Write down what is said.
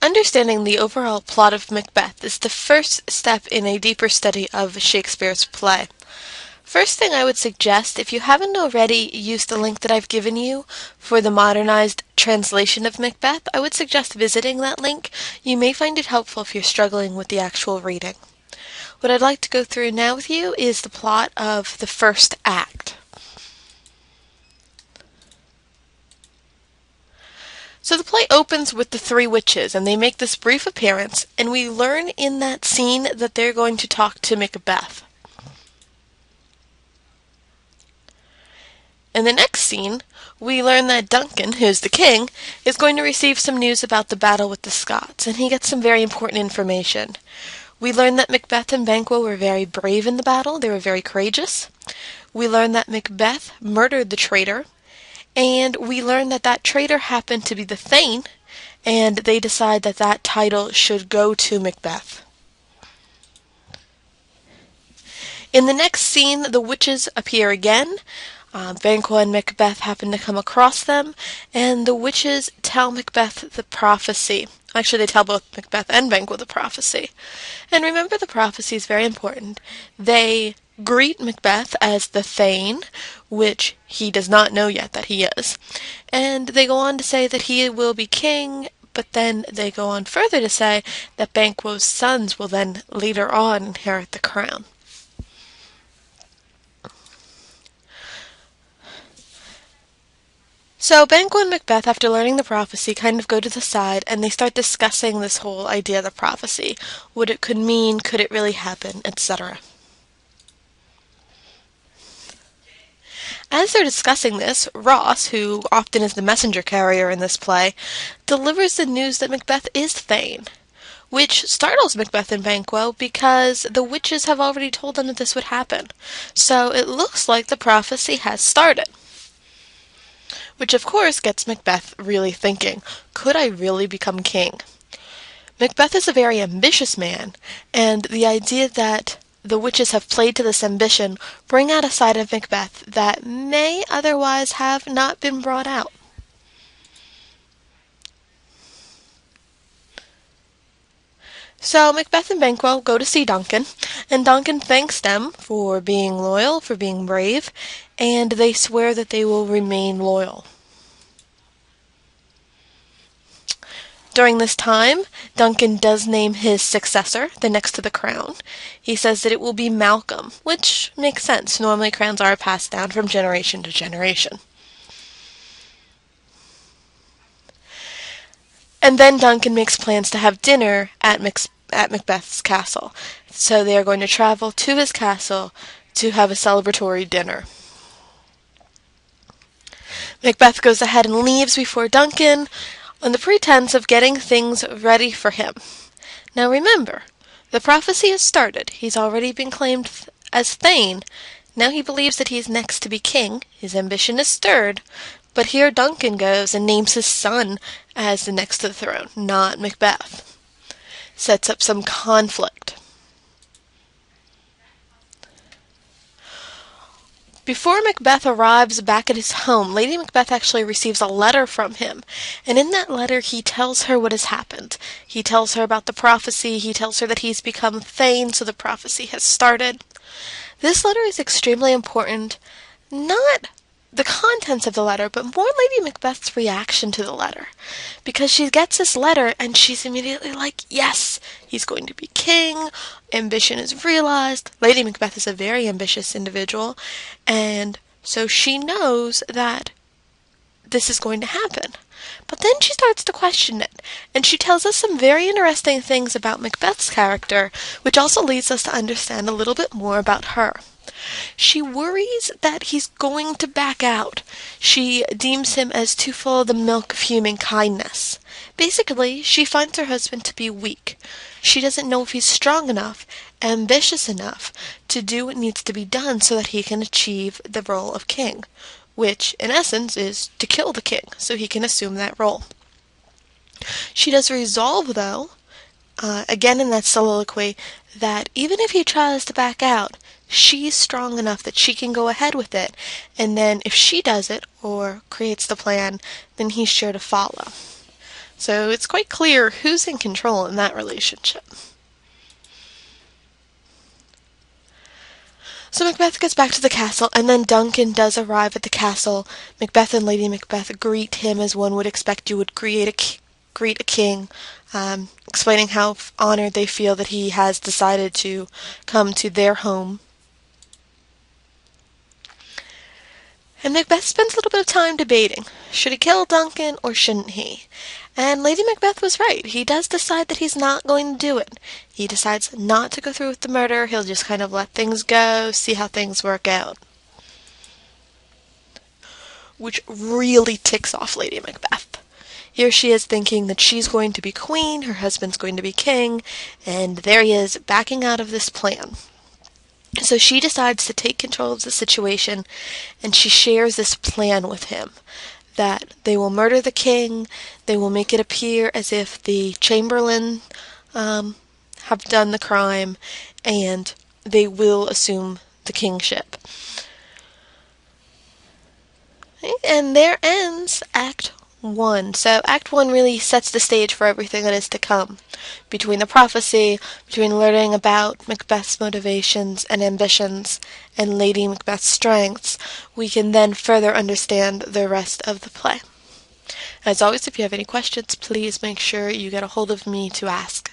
Understanding the overall plot of Macbeth is the first step in a deeper study of Shakespeare's play. First thing I would suggest, if you haven't already used the link that I've given you for the modernized translation of Macbeth, I would suggest visiting that link. You may find it helpful if you're struggling with the actual reading. What I'd like to go through now with you is the plot of the first act. So the play opens with the three witches, and they make this brief appearance, and we learn in that scene that they're going to talk to Macbeth. In the next scene, we learn that Duncan, who's the king, is going to receive some news about the battle with the Scots, and he gets some very important information. We learn that Macbeth and Banquo were very brave in the battle. They were very courageous. We learn that Macbeth murdered the traitor, and we learn that that traitor happened to be the Thane, and they decide that that title should go to Macbeth. In the next scene, the witches appear again. Banquo and Macbeth happen to come across them, and the witches tell Macbeth the prophecy. Actually, they tell both Macbeth and Banquo the prophecy. And remember, the prophecy is very important. They greet Macbeth as the Thane, which he does not know yet that he is. And they go on to say that he will be king, but then they go on further to say that Banquo's sons will then later on inherit the crown. So Banquo and Macbeth, after learning the prophecy, kind of go to the side, and they start discussing this whole idea of the prophecy. What it could mean, could it really happen, etc. As they're discussing this, Ross, who often is the messenger carrier in this play, delivers the news that Macbeth is Thane, which startles Macbeth and Banquo because the witches have already told them that this would happen. So it looks like the prophecy has started. Which of course gets Macbeth really thinking, could I really become king? Macbeth is a very ambitious man, and the idea that the witches have played to this ambition bring out a side of Macbeth that may otherwise have not been brought out. So Macbeth and Banquo go to see Duncan, and Duncan thanks them for being loyal, for being brave, and they swear that they will remain loyal. During this time, Duncan does name his successor, the next to the crown. He says that it will be Malcolm, which makes sense. Normally crowns are passed down from generation to generation. And then Duncan makes plans to have dinner at Macbeth's castle. So they are going to travel to his castle to have a celebratory dinner. Macbeth goes ahead and leaves before Duncan, on the pretense of getting things ready for him. Now remember, the prophecy has started. He's already been claimed as Thane. Now he believes that he's next to be king. His ambition is stirred. But here Duncan goes and names his son as the next to the throne, not Macbeth. Sets up some conflict. Before Macbeth arrives back at his home, Lady Macbeth actually receives a letter from him, and in that letter he tells her what has happened. He tells her about the prophecy, he tells her that he's become Thane, so the prophecy has started. This letter is extremely important, not the contents of the letter, but more Lady Macbeth's reaction to the letter. Because she gets this letter and she's immediately like, yes, he's going to be king, ambition is realized. Lady Macbeth is a very ambitious individual, and so she knows that this is going to happen. But then she starts to question it, and she tells us some very interesting things about Macbeth's character, which also leads us to understand a little bit more about her. She worries that he's going to back out. She deems him as too full of the milk of human kindness. Basically, she finds her husband to be weak. She doesn't know if he's strong enough, ambitious enough, to do what needs to be done so that he can achieve the role of king, which, in essence, is to kill the king so he can assume that role. She does resolve, though, again in that soliloquy, that even if he tries to back out, she's strong enough that she can go ahead with it, and then if she does it, or creates the plan, then he's sure to follow. So it's quite clear who's in control in that relationship. So Macbeth gets back to the castle, and then Duncan does arrive at the castle. Macbeth and Lady Macbeth greet him as one would expect you would greet a king, explaining how honored they feel that he has decided to come to their home. And Macbeth spends a little bit of time debating. Should he kill Duncan or shouldn't he? And Lady Macbeth was right. He does decide that he's not going to do it. He decides not to go through with the murder. He'll just kind of let things go, see how things work out. Which really ticks off Lady Macbeth. Here she is thinking that she's going to be queen, her husband's going to be king, and there he is backing out of this plan. So she decides to take control of the situation, and she shares this plan with him. That they will murder the king, they will make it appear as if the Chamberlain have done the crime, and they will assume the kingship. And there ends Act 1. So Act 1 really sets the stage for everything that is to come. Between the prophecy, between learning about Macbeth's motivations and ambitions, and Lady Macbeth's strengths, we can then further understand the rest of the play. As always, if you have any questions, please make sure you get a hold of me to ask.